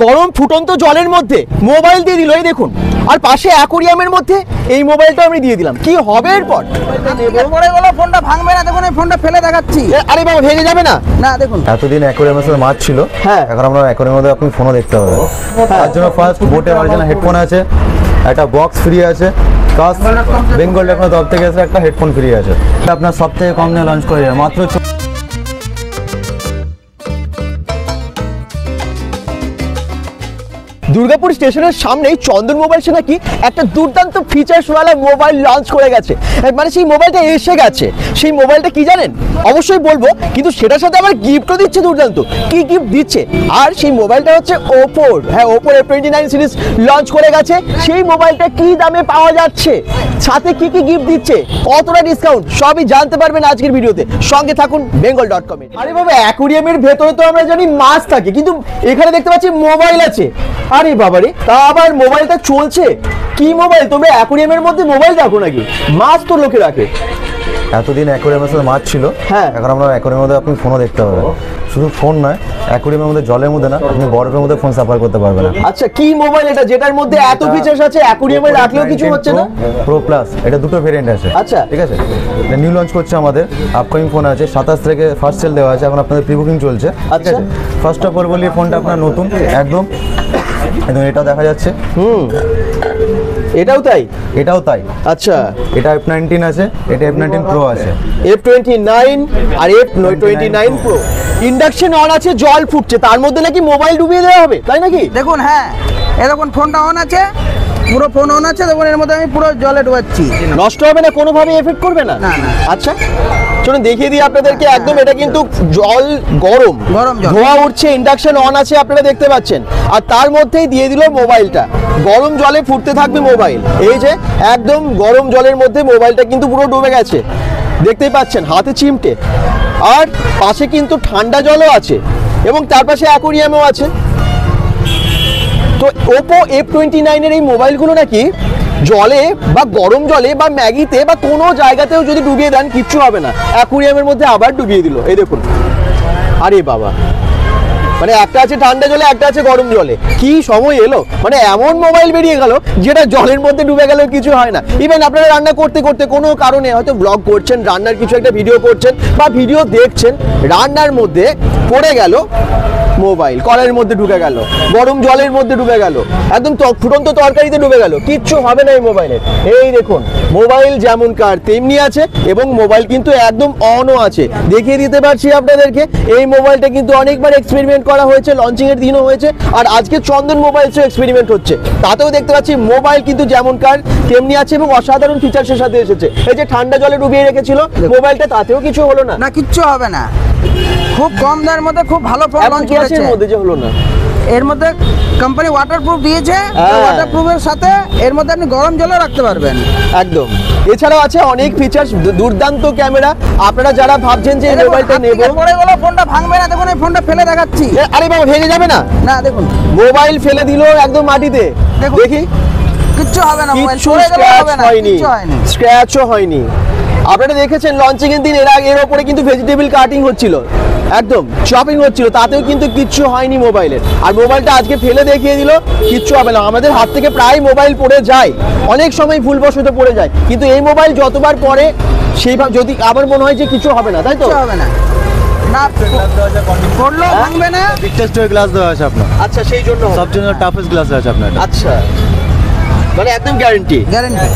গরম ফুটন্ত জলের মধ্যে মোবাইল দিয়ে দিল, এই দেখুন। আর পাশে অ্যাকোরিয়ামের মধ্যে এই মোবাইলটা আমি দিয়ে দিলাম। কি হবে এরপর? পড়ে গেল, ফোনটা ভাঙবে না। দেখুন এই ফোনটা ফেলে দেখাচ্ছি। আরে বাবা, ভেঙে যাবে না? না দেখুন, এতদিন অ্যাকোরিয়ামের সাথে মাছ ছিল, হ্যাঁ। এখন আমরা অ্যাকোরিয়ামের মধ্যে আপনি ফোনও দেখতে পাবেন। তার জন্য ফার্স্ট বোটে অরিজিনাল হেডফোন আছে, একটা বক্স ফ্রি আছে, প্লাস বেঙ্গল টেকনো তরফ থেকে এসে একটা হেডফোন ফ্রি আছে। আপনার সব থেকে কম নিয়ে লঞ্চ করে যায় মাত্র দুর্গাপুর স্টেশনের সামনেই চন্দন মোবাইলস নাকি একটা দুর্দান্ত ফিচার্সওয়ালা মোবাইল লঞ্চ করে গেছে। মানে সেই মোবাইলটা এসে গেছে। সেই মোবাইলটা কি জানেন? অবশ্যই বলবো, কিন্তু সেটার সাথে আবার গিফটও দিচ্ছে দুর্দান্ত। কি গিফট দিচ্ছে? আর সেই মোবাইলটা হচ্ছে ওপোর। হ্যাঁ, ওপোর A29 সিরিজ লঞ্চ করে গেছে। সেই মোবাইলটা কি দামে পাওয়া যাচ্ছে, সাথে কি কি গিফট দিচ্ছে, কতটা ডিসকাউন্ট, সবই জানতে পারবেন আজকের ভিডিওতে। সঙ্গে থাকুন bengal.com এ। আরে বাবা, অ্যাকোরিয়ামের ভেতরে তো আমরা জানি মাছ থাকে, কিন্তু এখানে দেখতে পাচ্ছি মোবাইল আছে। আরে বাবারে, তা আবার মোবাইলটা চলছে। কি মোবাইল? তোমরা অ্যাকোরিয়ামের মধ্যে মোবাইল রাখো নাকি? মাছ তো লোকে রাখে। এতদিন অ্যাকোরিয়ামের সাথে মাছ ছিল, হ্যাঁ। এখন আমরা অ্যাকোরিয়ামের মধ্যে আপনি ফোনও দেখতে পাবেন। শুধু ফোন নয়, অ্যাকোরিয়ামের মধ্যে জলের মধ্যে না, আপনি বরফের মধ্যে ফোন সাফার করতে পারবেন। আচ্ছা, কি মোবাইল এটা যেটার মধ্যে এত ফিচার্স আছে, অ্যাকোরিয়ামে রাখলেও কিছু হচ্ছে না? প্রো প্লাস, এটা দুটো ভেরিয়েন্ট আছে। আচ্ছা, ঠিক আছে, এটা নিউ লঞ্চ করছে আমাদের। আপকামিং ফোন আছে, 27 থেকে ফার্স্ট সেল দেওয়া আছে, এখন আপনাদের প্রি বুকিং চলছে। ঠিক আচ্ছা। আছে, ফার্স্ট অফ অল বলি, ফোনটা আপনার নতুন একদম। এটা দেখা যাচ্ছে, এটাও তাই? এটাও তাই। আচ্ছা, এটা F19 আছে, এটা F19 Pro আছে। F29 R F29 Pro। Induction on আছে, জল ফুটছে, তার মধ্যে নাকি মোবাইল ডুবিয়ে দেওয়া হবে, তাই নাকি? দেখুন, হ্যাঁ এই দেখুন ফোনটা অন আছে, পুরো ফোন অন আছে। দেখুন এর মধ্যে আমি পুরো জলে ডুবাচ্ছি। নষ্ট হবে না, কোনোভাবে এফেক্ট করবে না? না, না। আচ্ছা, চলুন দেখিয়ে দিই আপনাদেরকে। একদম এটা কিন্তু জল গরম, গরম জল। ধোঁয়া উঠছে, ইন্ডাকশন অন আছে, আপনারা দেখতে পাচ্ছেন। আর তার মধ্যেই দিয়ে দিল মোবাইলটা। গরম জলে ফুটতে থাকবে মোবাইল। এই যে একদম গরম জলের মধ্যে মোবাইলটা কিন্তু পুরো ডুবে গেছে, দেখতেই পাচ্ছেন, হাতে চিমটে। আর পাশে কিন্তু ঠান্ডা জলও আছে, এবং তার পাশে অ্যাকোরিয়ামও আছে। তো ওপো F29 এর এই মোবাইলগুলো নাকি জলে বা গরম জলে বা ম্যাগিতে বা কোনো জায়গাতেও যদি ডুবিয়ে দেন কিচ্ছু হবে না। অ্যাকোরিয়ামের মধ্যে আবার ডুবিয়ে দিল, এই দেখুন। আরে বাবা, মানে একটা আছে ঠান্ডা জলে, একটা আছে গরম জলে। কি সময় এলো! মানে এমন মোবাইল বেরিয়ে গেল যেটা জলের মধ্যে ডুবে গেলেও কিছু হয় না। ইভেন আপনারা রান্না করতে করতে কোনো কারণে হয়তো ব্লগ করছেন, রান্নার কিছু একটা ভিডিও করছেন বা ভিডিও দেখছেন, রান্নার মধ্যে পড়ে গেল মোবাইল, কড়াইয়ের মধ্যে ঢুকে গেল, গরম জলের মধ্যে ডুবে গেল, একদম ফুটন্ত তরকারিতে ডুবে গেল, কিচ্ছু হবে না এই মোবাইলের। এই দেখুন, মোবাইল যেমন কার তেমনি আছে, এবং মোবাইল কিন্তু একদম অনও আছে। দেখিয়ে দিতে পারছি আপনাদেরকে। এই মোবাইলটা কিন্তু অনেকবার এক্সপেরিমেন্ট করা হয়েছে, লঞ্চিং এর দিনও হয়েছে, আর আজকে চন্দন মোবাইলসও এক্সপেরিমেন্ট হচ্ছে। তাতেও দেখতে পাচ্ছি মোবাইল কিন্তু যেমন কার তেমনি আছে, এবং অসাধারণ ফিচার্সের সাথে এসেছে। এই যে ঠান্ডা জলে ডুবিয়ে রেখেছিল মোবাইলটা, তাতেও কিছু হলো না। না, কিচ্ছু হবে না। খুব কম দামের মধ্যে খুব ভালো ফোন লঞ্চ করেছে। এর মধ্যে যে হলো না, এর মধ্যে কোম্পানি ওয়াটারপ্রুফ দিয়েছে। ওয়াটারপ্রুফের সাথে এর মধ্যে আপনি গরম জলও রাখতে পারবেন একদম। এছাড়াও আছে অনেক ফিচার্স, দুর্দান্ত ক্যামেরা। আপনারা যারা ভাবছেন যে এই মোবাইলটা নেব, পড়ে গেল, ফোনটা ভাঙবে না। দেখুন এই ফোনটা ফেলে দেখাচ্ছি। আরে বাবা, ভেঙে যাবে না? না দেখুন, মোবাইল ফেলে দিল একদম মাটিতে। দেখুন। দেখি, কিচ্ছু হবে না, মোবাইল কিচ্ছু পড়ে গেলে স্ক্র্যাচ হবে না, হয়নি, কিচ্ছু হয়নি। স্ক্র্যাচও হয়নি। আপনারা দেখেছেন লঞ্চিং এর দিন এর উপরে কিন্তু ভেজিটেবল কাটিং হচ্ছিল, একদম চপিং হচ্ছিল, তাতেও কিন্তু কিচ্ছু হয়নি মোবাইলের। আর মোবাইলটা আজকে ফেলে দেখিয়ে দিল, কিচ্ছু হবে না। আমাদের হাত থেকে প্রায় মোবাইল পড়ে যায়, অনেক সময় ভুলবশত পড়ে যায়, কিন্তু এই মোবাইল যতবার পড়ে সেইভাবে যদি আবার মনে হয় যে কিছু হবে না, তাই তো? কিচ্ছু হবে না, না পড়লেও ভাঙবে না। টেস্টের গ্লাস দেওয়া আছে আপনার। আচ্ছা, সেই জন্য সবচেয়ে টাফেস্ট গ্লাস আছে আপনার। আচ্ছা, মানে একদম গ্যারান্টি। গ্যারান্টি।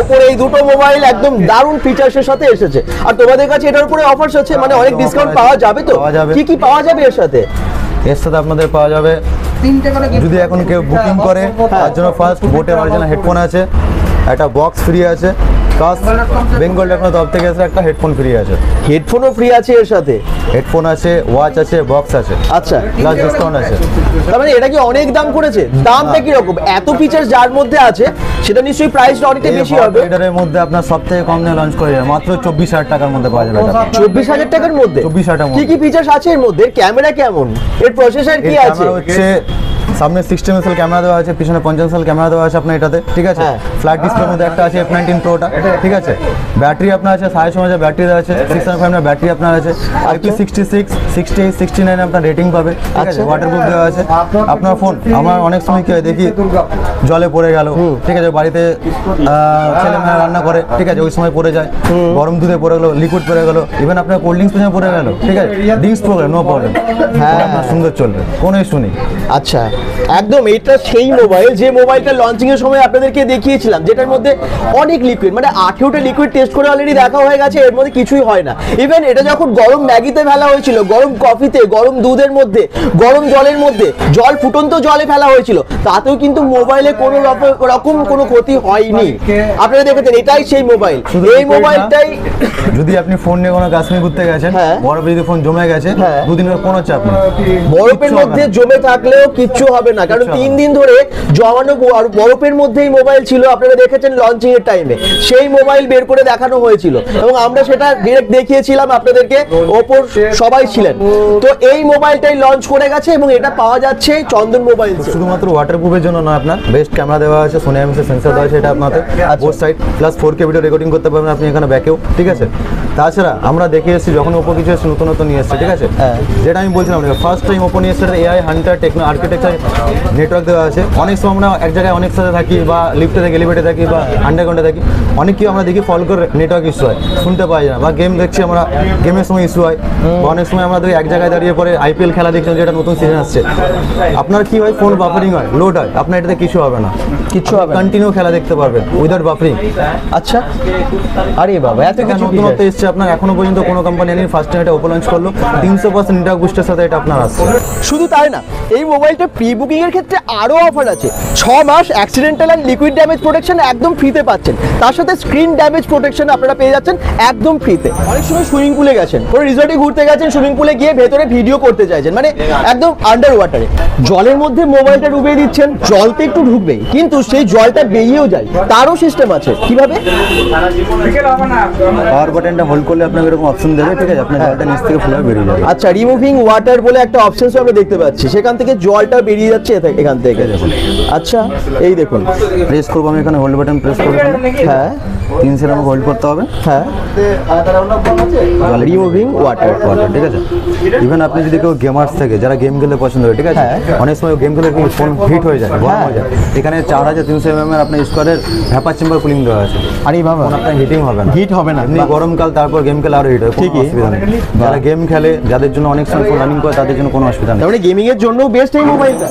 ওপরে এই দুটো মোবাইল একদম দারুণ ফিচার্সের সাথে এসেছে। আর তোমাদের কাছে এটার উপরে অফারস আছে, মানে অনেক ডিসকাউন্ট পাওয়া যাবে তো? পাওয়া যাবে। কি কি পাওয়া যাবে এর সাথে? এর সাথে আপনাদের পাওয়া যাবে, 3টে করে gift যদি এখন কেউ বুকিং করে তার জন্য ফার্স্ট বোটে অরিজিনাল হেডফোন আছে, একটা বক্স ফ্রি আছে, প্লাস বেঙ্গল টেকনো তরফ থেকে এসে একটা হেডফোন ফ্রি আছে। হেডফোনও ফ্রি আছে এর সাথে? হেডফোন আছে, ওয়াচ আছে, বক্স আছে, আচ্ছা, প্লাস ডিসকাউন্ট আছে। তার মানে এটা কি অনেক দাম করেছে? দামটা কি রকম? এত ফিচার্স যার মধ্যে আছে সেটা নিশ্চয়ই প্রাইস অনেকটা বেশি হবে। এটার মধ্যে আপনার সব থেকে কম নিয়ে লঞ্চ করে যায় মাত্র 24,000 টাকার মধ্যে পাওয়া যাবে। 24,000 টাকার মধ্যে 24,000 টাকার কি কি ফিচার্স আছে এর মধ্যে? ক্যামেরা কেমন? এর প্রসেসর কি আছে? হচ্ছে সামনে 60 মেগাপিক্সেল ক্যামেরা দেওয়া আছে, পিছনে 50 মেগাপিক্সেল ক্যামেরা দেওয়া আছে আপনার এটাতে, ঠিক আছে। হ্যাঁ। ফ্ল্যাট ডিসপ্লের মধ্যে একটা আছে F19 প্রোটা, ঠিক আছে। ব্যাটারি আপনার আছে 650 ব্যাটারি দেওয়া আছে, 605 এর ব্যাটারি আপনার আছে, IP66 68 69 আপনার রেটিং পাবে, ঠিক আছে। ওয়াটারপ্রুফ দেওয়া আছে। আপনার ফোন আমার অনেক সময় কি হয় দেখি জলে পড়ে গেল, ঠিক আছে, বাড়িতে ছেলেমেয়েরা রান্না করে, ঠিক আছে, ওই সময় পড়ে যায়, গরম দুধে পড়ে গেলো, লিকুইড পড়ে গেলো, ইভেন আপনার কোল্ড ড্রিঙ্কস পেছনে পড়ে গেল, ঠিক আছে, ড্রিঙ্কস পড়ে নো প্রবলেম, হ্যাঁ আপনার সুন্দর চলবে, কোনো ইস্যু নেই। আচ্ছা, একদম এটা সেই মোবাইল যে মোবাইলটা লঞ্চিং এর সময় আপনাদেরকে দেখিয়েছিলাম, যেটার মধ্যে অনেক লিকুইড, মানে 18টা লিকুইড টেস্ট করে অলরেডি দেখা হয়ে গেছে, এর মধ্যে কিছুই হয় না। ইভেন এটা যখন গরম ম্যাগিতে ফেলা হয়েছিল, গরম কফিতে, গরম দুধের মধ্যে, গরম জলের মধ্যে, জল ফুটন্ত জলে ফেলা হয়েছিল, তাতেও কিন্তু মোবাইলে কোনো রকম কোনো ক্ষতি হয়নি। আপনারা দেখেছেন এটাই সেই মোবাইল। এই মোবাইলটাই যদি আপনি ফোন নিয়ে কোনো কাশ্মীর ঘুরতে গেছেন, হ্যাঁ। বরফে যদি ফোন জমে গেছে, হ্যাঁ। দুদিনের কোনো চাপ নেই, বরফের মধ্যে জমে থাকলেও কিচ্ছু হবে না, কারণ 3 দিন ধরে জমানো বরফের মধ্যেই মোবাইল ছিল। আপনারা দেখেছেন লঞ্চিং এর টাইমে সেই মোবাইল বের করে দেখানো হয়েছিল এবং আমরা সেটা ডিরেক্ট দেখিয়েছিলাম আপনাদেরকে, ওপর সবাই ছিলেন। তো এই মোবাইলটাই লঞ্চ করে গেছে এবং এটা পাওয়া যাচ্ছে চন্দন মোবাইল। শুধুমাত্র ওয়াটারপ্রুফের জন্য নয়, আপনার বেস্ট ক্যামেরা দেওয়া আছে, সোনি IMX সেন্সর দেওয়া আছে, এটা আপনাদের both side plus 4K video recording করতে পারবেন আপনি এখানে ব্যাকেও, ঠিক আছে। তাছাড়া আমরা দেখে এসেছি যখন ওপো কিছু এসে নতুন নতুন নিয়ে এসছে, ঠিক আছে, যেটা আমি বলছিলাম ফার্স্ট টাইম ওপো নিয়ে এসছে AI hunter techno architecture network দেওয়া আছে। অনেক সময় আমরা এক জায়গায় অনেক সাথে থাকি বা লিফটে থাকি, এলিভেটরে থাকি বা আন্ডারগ্রাউন্ডে থাকি, অনেক কিছু আমরা দেখি ফল করে নেটওয়ার্ক ইস্যু হয়, শুনতে পাই না, বা গেম দেখছি আমরা, গেমের সময় ইস্যু হয়, বা অনেক সময় আমরা দেখি এক জায়গায় দাঁড়িয়ে পরে IPL খেলা দেখছেন, যেটা নতুন সিজন আসছে, আপনার কি হয় ফোন বাফারিং হয়, লোড হয়, আপনার এটাতে কিছু হবে না, কিচ্ছু হবে না, কন্টিনিউ খেলা দেখতে পারবেন উইদাউট বাফারিং। আচ্ছা, আরে বাবা এত কিছু নতুনত্ব এসছে আপনার, এখনো পর্যন্ত কোনো কোম্পানি নেই, ফার্স্ট টাইম এটা ওপো লঞ্চ করলো, 300% নেটওয়ার্ক বুস্টের সাথে এটা আপনার আসছে। শুধু তাই না, এই মোবাইলটা প্রি বুকিং এর ক্ষেত্রে আরো অফার আছে। 6 মাস accidental and liquid damage protection একদম ফ্রিতে পাচ্ছেন, তার সাথে স্ক্রিন ড্যামেজ প্রোটেকশন আপনারা পেয়ে যাচ্ছেন একদম ফ্রিতে। অনেক সময় সুইমিং পুলে গেছেন, কোনো রিসর্টে ঘুরতে গেছেন, সুইমিং পুলে গিয়ে ভেতরে ভিডিও করতে চাইছেন, মানে একদম আন্ডার ওয়াটারে, জলের মধ্যে মোবাইলটা ডুবিয়ে দিচ্ছেন, জল তো একটু ঢুকবেই, কিন্তু সেই জলটা বেরিয়েও যায়, তারও সিস্টেম আছে। কিভাবে? পাওয়ার বাটনটা হোল্ড করলে আপনাকে এরকম অপশন দেবে, ঠিক আছে, আপনার জলটা নিচ থেকে ফুলে বেরিয়ে যাবে। আচ্ছা, রিমুভিং ওয়াটার বলে একটা অপশন আমরা দেখতে পাচ্ছি, সেখান থেকে জলটা বেরিয়ে যাচ্ছে এখান থেকে। আচ্ছা, এই দেখুন, প্রেস করবো আমি এখানে, হোল্ড বাটন প্রেস করবো, হ্যাঁ 3 সেকেন্ড আমাকে হোল্ড করতে হবে, হ্যাঁ, রিমুভিং ওয়াটার, ঠিক আছে। ইভেন আপনি যদি কেউ গেমার্স থেকে, যারা গেম খেলতে পছন্দ করে, ঠিক আছে, অনেক সময় গেম খেলে ফোন হিট হয়ে যায়, গরম হয়ে যায়, এখানে 4300 mAh আপনার স্কোয়ারের ভ্যাপার চেম্বার কুলিং দেওয়া আছে। আরে বাবা, আপনার হিটিং হবে না, হিট হবে না, এমনি গরমকাল তারপর গেম খেলে আরো হিট হয়, কোনো অসুবিধা নেই। যারা গেম খেলে, যাদের জন্য অনেক সময় ফোন রানিং করে, তাদের জন্য কোনো অসুবিধা নেই। তাহলে গেমিং এর জন্য বেস্ট এই মোবাইলটা।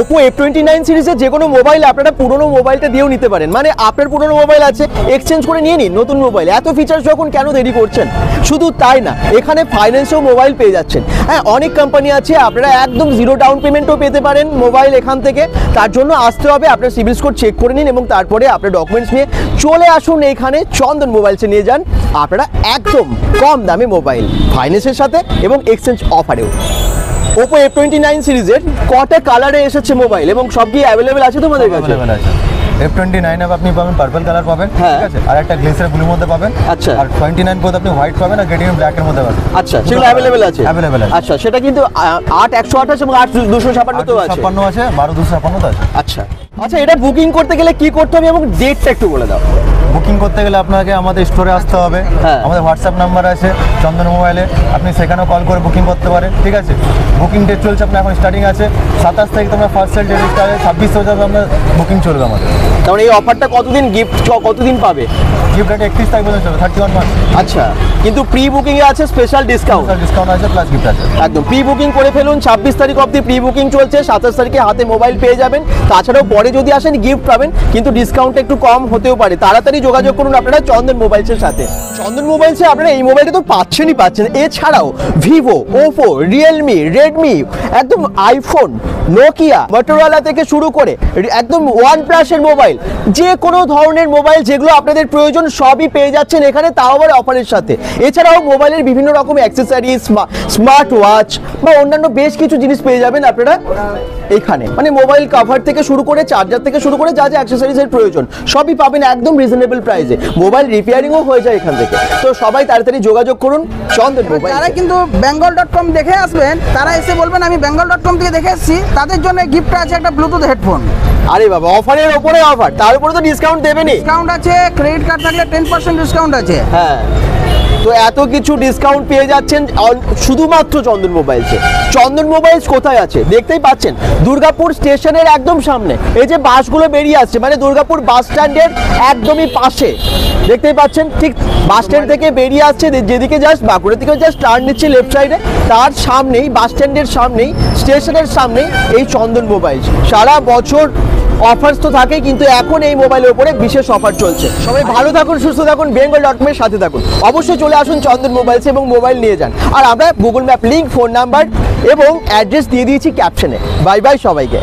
ওপো F29 সিরিজের যে কোনো মোবাইল আপনারা পুরনো মোবাইলটা দিয়েও নিতে পারেন, মানে আপনার পুরনো মোবাইল আছে, এক্সচেঞ্জ করে নিয়ে নিন নতুন মোবাইল। এত ফিচার্স যখন কেন দেরি করছেন? শুধু তাই না, এখানে ফাইন্যান্সেও মোবাইল পেয়ে যাচ্ছেন। হ্যাঁ, অনেক কোম্পানি আছে, আপনারা একদম 0 ডাউন পেমেন্টও পেতে পারেন মোবাইল এখান থেকে। তার জন্য আসতে হবে, আপনার সিবিল স্কোর চেক করে নিন এবং তারপরে আপনার ডকুমেন্টস নিয়ে চলে আসুন এইখানে, চন্দন মোবাইলসে নিয়ে যান, আপনারা একদম কম দামে মোবাইল, ফাইন্যান্সের সাথে এবং এক্সচেঞ্জ অফারেও। ওপো F29 সিরিজের কটা কালারে এসেছে মোবাইল এবং সব কি অ্যাভেলেবেল আছে তোমাদের কাছে? F29 আপনি পাবেন পার্পল কালার পাবেন, ঠিক আছে, আর একটা গ্লিসার ব্লুর মধ্যে পাবেন। আচ্ছা, আর 29 পদ আপনি হোয়াইট পাবেন আর গ্রেডিয়েন্ট ব্ল্যাকের মধ্যে পাবেন। আচ্ছা, সেগুলো অ্যাভেলেবেল আছে? অ্যাভেলেবেল আছে। আচ্ছা, সেটা কিন্তু 8/128 এবং 8/256 তো আছে। 56 আছে, 12/256 আছে। আচ্ছা আচ্ছা, এটা বুকিং করতে গেলে কি করতে হবে এবং ডেটটা একটু বলে দাও। বুকিং করতে গেলে আপনাকে আমাদের স্টোরে আসতে হবে, আমাদের হোয়াটসঅ্যাপ নাম্বার আছে চন্দন মোবাইলে, আপনি সেখানেও কল করে বুকিং করতে পারেন, ঠিক আছে। বুকিং ডেট চলছে আপনার এখন স্টার্টিং আছে 27 তারিখ, তোমরা ফার্স্ট সেল ডেট স্টার্ট 26 পর্যন্ত আপনার বুকিং চলবে আমাদের। তাহলে এই অফারটা কতদিন, গিফট কতদিন পাবে? গিফট রেট 31 তারিখ পর্যন্ত চলবে, 31 মাস। আচ্ছা, কিন্তু প্রি বুকিং এ আছে স্পেশাল ডিসকাউন্ট আছে প্লাস গিফট আছে। একদম প্রি বুকিং করে ফেলুন, 26 তারিখ অবধি প্রি বুকিং চলছে, 27 তারিখে হাতে মোবাইল পেয়ে যাবেন। তাছাড়াও পরে যদি আসেন গিফট পাবেন, কিন্তু ডিসকাউন্টটা একটু কম হতেও পারে। তাড়াতাড়ি যোগাযোগ করুন আপনারা চন্দন মোবাইলসের সাথে। চন্দন মোবাইলসে আপনারা এই মোবাইলটা তো পাচ্ছেনই পাচ্ছেন, এছাড়াও ভিভো, ওপো, রিয়েলমি, রেডমি, একদম আইফোন, নোকিয়া, মটোরোলা থেকে শুরু করে একদম OnePlus এর মোবাইল, যে কোনো ধরনের মোবাইল যেগুলো আপনাদের প্রয়োজন সবই পেয়ে যাচ্ছেন এখানে, তাও আবার অফারের সাথে। এছাড়াও মোবাইলের বিভিন্ন রকম অ্যাক্সেসরিজ, স্মার্ট ওয়াচ বা অন্যান্য বেশ কিছু জিনিস পেয়ে যাবেন আপনারা এখানে, মানে মোবাইল কভার থেকে শুরু করে চার্জার থেকে শুরু করে যা যা অ্যাক্সেসরিজের প্রয়োজন সবই পাবেন একদম রিজনেবল রিজনেবল প্রাইসে মোবাইল রিপেয়ারিংও হয়ে যায় এখান থেকে। তো সবাই তাড়াতাড়ি যোগাযোগ করুন চন্দন মোবাইল। যারা কিন্তু bengal.com দেখে আসবেন তারা এসে বলবেন আমি bengal.com থেকে দেখে এসেছি, তাদের জন্য গিফট আছে একটা ব্লুটুথ হেডফোন। আরে বাবা, অফারের ওপরে অফার, তার উপরে তো ডিসকাউন্ট দেবেনই। ডিসকাউন্ট আছে, ক্রেডিট কার্ড থাকলে 10% ডিসকাউন্ট আছে। হ্যাঁ, তো এত কিছু ডিসকাউন্ট পেয়ে যাচ্ছেন শুধুমাত্র চন্দন মোবাইলসে। চন্দন মোবাইলস কোথায় আছে দেখতেই পাচ্ছেন, দুর্গাপুর স্টেশনের একদম সামনে। এই যে বাসগুলো বেরিয়ে আসছে মানে দুর্গাপুর বাস স্ট্যান্ডের একদমই পাশে, দেখতেই পাচ্ছেন ঠিক বাস স্ট্যান্ড থেকে বেরিয়ে আসছে, যেদিকে জাস্ট বাঁকুড়া থেকে জাস্ট টার্ন নিচ্ছে লেফট সাইডে, তার সামনেই বাস স্ট্যান্ডের সামনেই স্টেশনের সামনেই এই চন্দন মোবাইলস। সারা বছর অফার্স তো থাকে, কিন্তু এখন এই মোবাইলের উপরে বিশেষ অফার চলছে। সবাই ভালো থাকুন, সুস্থ থাকুন, bengal.com এর সাথে থাকুন। অবশ্যই চলে আসুন চন্দন মোবাইলস এবং মোবাইল নিয়ে যান। আর আমরা Google map link, phone number এবং অ্যাড্রেস দিয়ে দিয়েছি ক্যাপশনে। বাই বাই সবাইকে।